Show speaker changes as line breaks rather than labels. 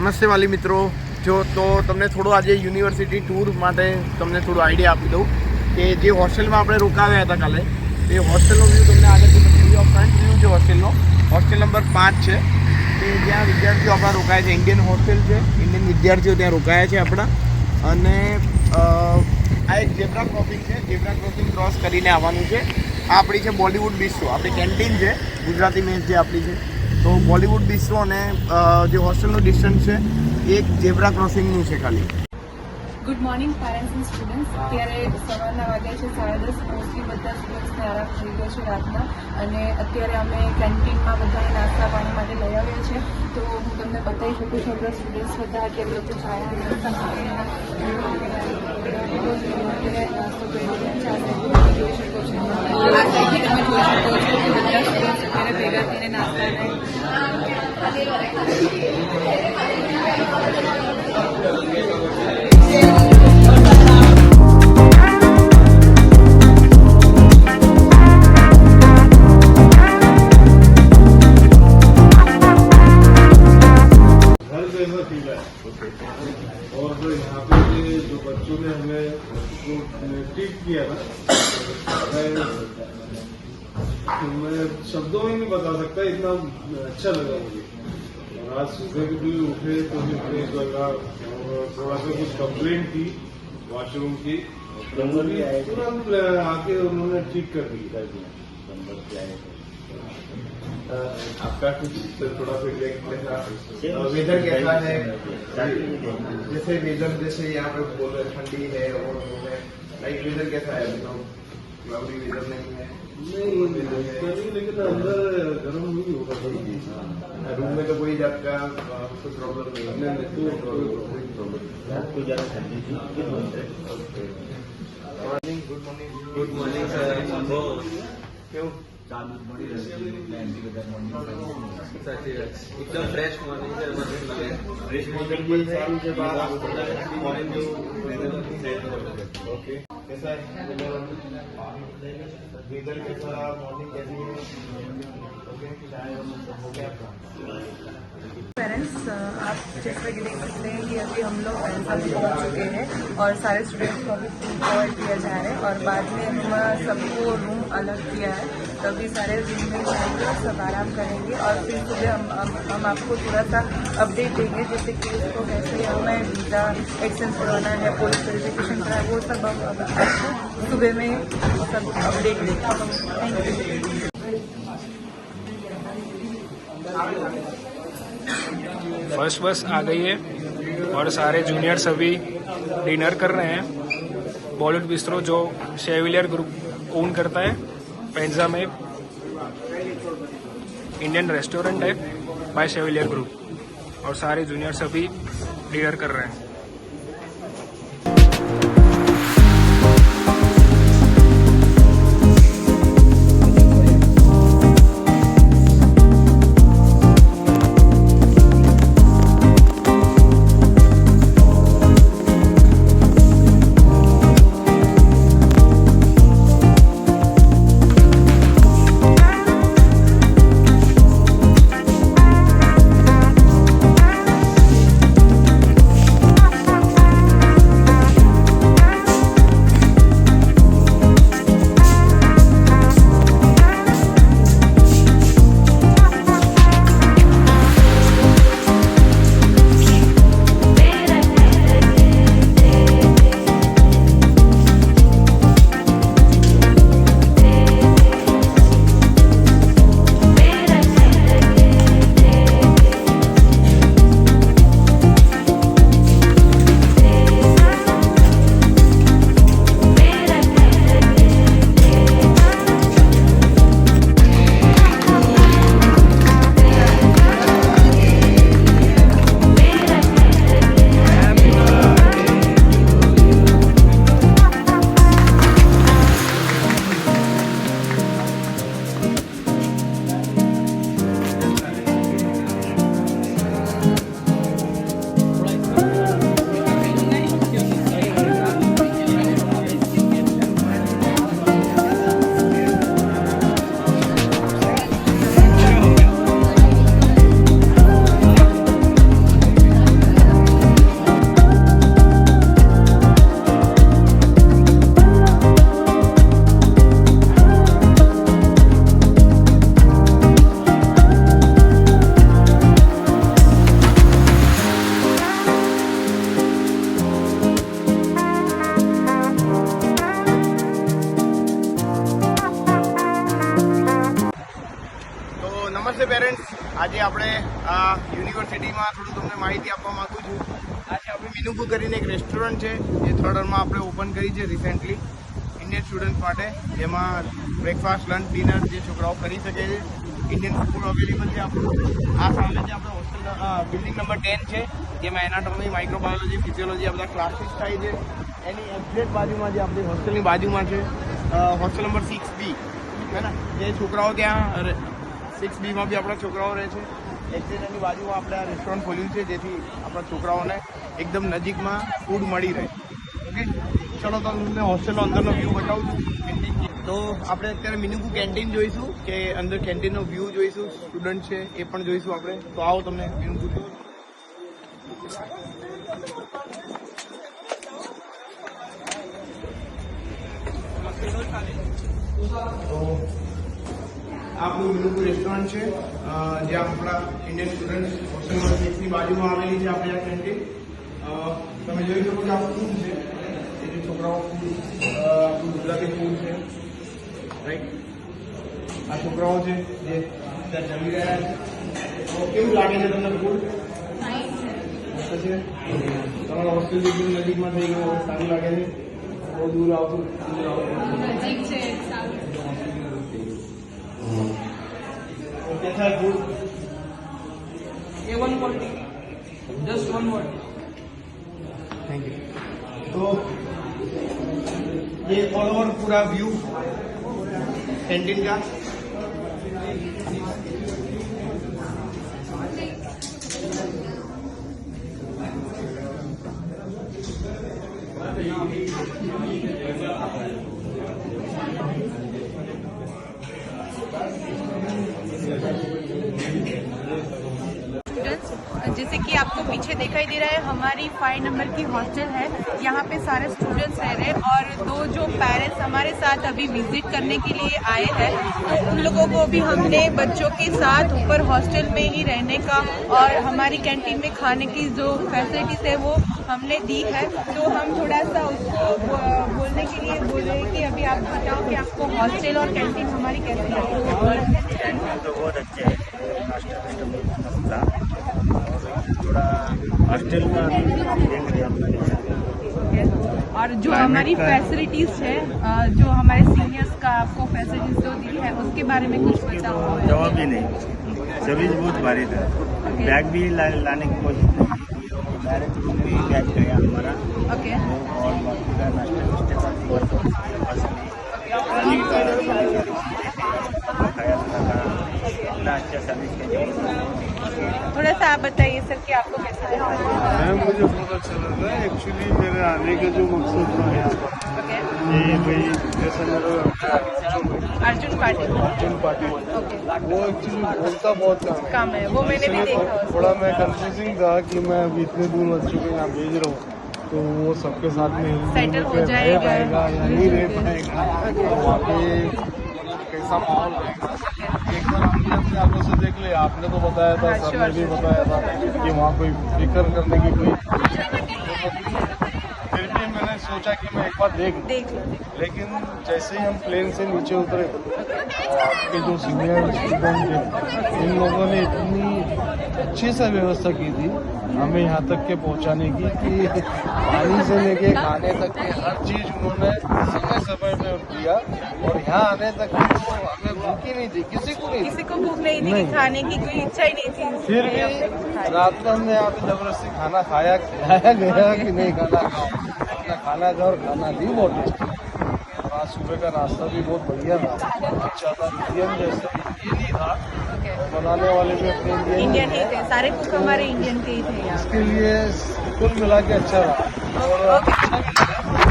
નમસ્તે વાલી મિત્રો, જો તો તમને થોડું આજે યુનિવર્સિટી ટૂર માટે તમને થોડું આઈડિયા આપી દઉં કે જે હોસ્ટેલમાં આપણે રોકાવ્યા હતા કાલે તે હોસ્ટેલનો વ્યૂ તમને આગળથી બતાવી. ફ્રન્ટ વ્યૂ છે હોસ્ટેલનો. હોસ્ટેલ નંબર 5 છે કે જ્યાં વિદ્યાર્થીઓ આપણા રોકાયા છે. ઇન્ડિયન હોસ્ટેલ છે, ઇન્ડિયન વિદ્યાર્થીઓ ત્યાં રોકાયા છે આપણા. અને આ એક ઝેબ્રા ક્રોસિંગ છે. ઝેબ્રા ક્રોસિંગ ક્રોસ કરીને આવવાનું છે. આ આપણી છે બોલિવૂડ બિસ્ટ્રો, આપણી કેન્ટીન છે, ગુજરાતી મેસ જે આપણી છે. તો બોલિવૂડ બિસ્ટ્રો અને જે હોસ્ટેલનું ડિસ્ટન્સ છે એક ઝેબ્રા ક્રોસિંગનું છે ખાલી.
Good morning parents and students. અત્યારે સવારના વાગ્યા છે 10:30. મોસ્ટલી બધા સ્ટુડન્ટ્સને આરામ થઈ ગયો છે રાતના, અને અત્યારે અમે કેન્ટીનમાં બધાને નાસ્તા પાણી માટે લઈ આવ્યા છે. તો હું તમને બતાવી શકું છું આપણા સ્ટુડન્ટ્સ બધા અત્યારે લોકો ચાયા નાસ્તો કરી રહ્યા છે. જોઈ શકો છો આ સાઈડથી તમે જોઈ શકો છો કે બધા સ્ટુડન્ટ્સ અત્યારે ભેગા થઈને નાસ્તા
और जो यहाँ पे जो बच्चों ने हमें ट्रीट किया था, मैं शब्दों में नहीं बता सकता, इतना अच्छा लगा मुझे. और आज सुबह भी उठे तो भी लगा, और थोड़ा सा कुछ कंप्लेंट थी वॉशरूम की, तुरंत आके उन्होंने ठीक कर दी. आपका कुछ थोड़ा फीडबैक वेदर कैसा है? जैसे वेदर जैसे यहाँ पे बोल रहे ठंडी है और लाइक वेदर कैसा है? क्लाउडी वेदर नहीं है? नहीं, लेकिन अंदर गर्म नहीं होगा. रूम में तो कोई जात का कोई प्रॉब्लम नहीं है. कोई प्रॉब्लम आपको ज्यादा ठंडी थी? Good morning sir. क्यों एकदम फ्रेश मॉर्निंग है. फ्रेश मॉर्निंग के बाद मॉर्निंग ओके. कैसा है वेदर? कैसा मॉर्निंग कैसी है? ओके, चाय हो गया आपका?
पेरेंट्स, आप जैसे कि देख सकते हैं कि अभी हम लोग पैंसा भी पहुँच चुके हैं और सारे स्टूडेंट्स को अभी फूड प्रोवाइड किया जा रहा है. और बाद में हम सबको रूम अलग किया है, तो अभी सारे रूम में जाएंगे और सब आराम करेंगे. और फिर सुबह हम आपको थोड़ा सा अपडेट देंगे, जैसे कि उसको कैसे हमें वीज़ा एक्सचेंज करवाना है, पुलिस वेरिफिकेशन करना है, वो सब हम आपको सुबह में सब अपडेट देंगे. Thank you.
फर्स्ट बस आ गई है और सारे जूनियर्स अभी डिनर कर रहे हैं. बॉलीवुड बिस्ट्रो जो शेविलियर ग्रुप ओन करता है, पैंजा में इंडियन रेस्टोरेंट है बाय शेविलियर ग्रुप, और सारे जूनियर्स अभी डिनर कर रहे हैं.
યુનિવર્સિટીમાં થોડું તમને માહિતી આપવા માગું છું. આજે આપણે મિનુપુ કરીને એક રેસ્ટોરન્ટ છે જે થર્ડરમાં આપણે ઓપન કરી છે રિસેન્ટલી ઇન્ડિયન સ્ટુડન્ટ માટે. જેમાં બ્રેકફાસ્ટ, લંચ, ડિનર જે છોકરાઓ કરી શકે છે. ઇન્ડિયન ફૂડ અવેલેબલ છે આપણું. આ સામે જે આપણે હોસ્ટેલ બિલ્ડિંગ નંબર 10 છે જેમાં એનાટોમી, માઇક્રોબાયોલોજી, ફિઝિયોલોજી આ બધા ક્લાસીસ થાય છે. એની એક્ઝેક્ટ બાજુમાં જે આપણી હોસ્ટેલની બાજુમાં છે હોસ્ટેલ નંબર 6B હે ને, જે છોકરાઓ ત્યાં 6Bમાં બી આપણા છોકરાઓ રહે છે. એક્ઝેક્ટ એની બાજુમાં આપણે આ રેસ્ટોરન્ટ ખોલ્યું છે જેથી આપણા છોકરાઓને એકદમ નજીકમાં ફૂડ મળી રહે. ઓકે, ચલો તો તમને હોસ્ટેલનો અંદરનો વ્યૂ બતાવું છું. તો આપણે અત્યારે મિનુપુ કેન્ટીન જોઈશું કે અંદર કેન્ટીનનો વ્યૂ જોઈશું. સ્ટુડન્ટ છે એ પણ જોઈશું આપણે. તો આવો તમને મિનુપુ તો આપણું મિનુપુ રેસ્ટોરન્ટ છે જ્યાં આપણા ઇન્ડિયન સ્ટુડન્ટ હોસ્ટેલ નંબર 6ની બાજુમાં આવેલી છે આપણી આ કેન્ટીન. તમે જોઈ શકો છો આ ફૂડ છે એ જે છોકરાઓ આપણું ગુજરાતી ફૂડ છે રાઈટ. આ છોકરાઓ છે જે ત્યાં જમી રહ્યા છે. તો કેવું લાગે છે તમને ફૂડ? મસ્ત છે. તમારા હોસ્ટેલ એકદમ નજીકમાં થઈ ગયું, સારું લાગે છે? બહુ દૂર આવતું
नजीक से
कैसा है food?
A1 quality, just one word.
Thank you. तो ये ऑल ओवर पूरा व्यू कैंटीन का.
जैसे कि आपको पीछे दिखाई दे रहा है हमारी 5 नंबर की हॉस्टल है. यहाँ पे सारे स्टूडेंट्स रह रहे हैं और दो जो पेरेंट्स हमारे साथ अभी विजिट करने के लिए आए हैं तो उन लोगों को भी हमने बच्चों के साथ ऊपर हॉस्टल में ही रहने का और हमारी कैंटीन में खाने की जो फैसिलिटीज है वो हमने दी है. तो हम थोड़ा सा उसको बोलने के लिए बोल रहे हैं कि अभी आप बताओ कि आपको हॉस्टल और कैंटीन हमारी कैसी लगी?
तो बहुत अच्छे है. थोड़ा हॉस्टल का देख रहे हैं.
और जो हमारी फैसिलिटीज है जो हमारे सीनियर्स का आपको फैसिलिटीज जो दी है उसके बारे में कुछ बताओ.
जवाब भी नहीं, सर्विस बहुत भारी था. बैग भी लाने की कोशिश नहीं की, डायरेक्ट रूम में ही बैग गया हमारा.
ओके.
और बाकी का नाश्ता का इतना अच्छा सर्विस किया.
थोड़ा सा आप बताइए सर कि आपको कैसा लगा?
मुझे बहुत अच्छा लगा. एक्चुअली मेरे आने का जो मकसद था यहाँ पर
ओके.
ये भाई जैसे मेरा
अर्जुन पाटिल.
अर्जुन पाटिल
ओके.
वो एक्चुअली बोलता बहुत
काम है वो मैंने भी देखा उसको.
थोड़ा मैं कंफ्यूजिंग था कि मैं अभी इतने दूर बच्चों को यहाँ भेज रहा हूँ तो वो सबके साथ में
Settle हो
रह
जाएगा
पाएगा या नहीं रह पाएगा. तो वहाँ पे कैसा माहौल रहेगा. एक बार हमने अपने आंखों से देख लिया. आपने तो बताया था,
हाँ,
सर ने भी
sure.
बताया था कि वहाँ कोई फिक्र करने की कोई फिर भी मैंने सोचा कि मैं एक बार देख लूं.
देख लो.
लेकिन जैसे ही हम प्लेन से नीचे उतरे तो आपके जो सीनियर स्टूडेंट थे इन लोगों ने इतनी अच्छी से व्यवस्था की थी हमें यहाँ तक के पहुँचाने की कि पानी से लेके खाने तक के हर चीज़ उन्होंने समय समय पे दिया. और यहाँ आने तक तो हमें भूख ही नहीं थी, किसी को नहीं
किसी को भूख नहीं थी कि
नहीं.
खाने की कोई इच्छा ही नहीं थी.
फिर भी रात में हमने यहाँ पे जबरदस्ती खाना खाया गया कि नहीं खाना खाओ. अपना खाना खाओ और खाना भी बहुत टेस्टी. और आज सुबह का नाश्ता भी बहुत बढ़िया था, अच्छा था. इंडियन जैसे इंडियन ही था. बनाने वाले भी अपने
इंडियन ही थे, सारे कुक हमारे इंडियन के ही थे यहाँ.
इसके लिए कुल मिला के अच्छा रहा और अच्छा भी लगा.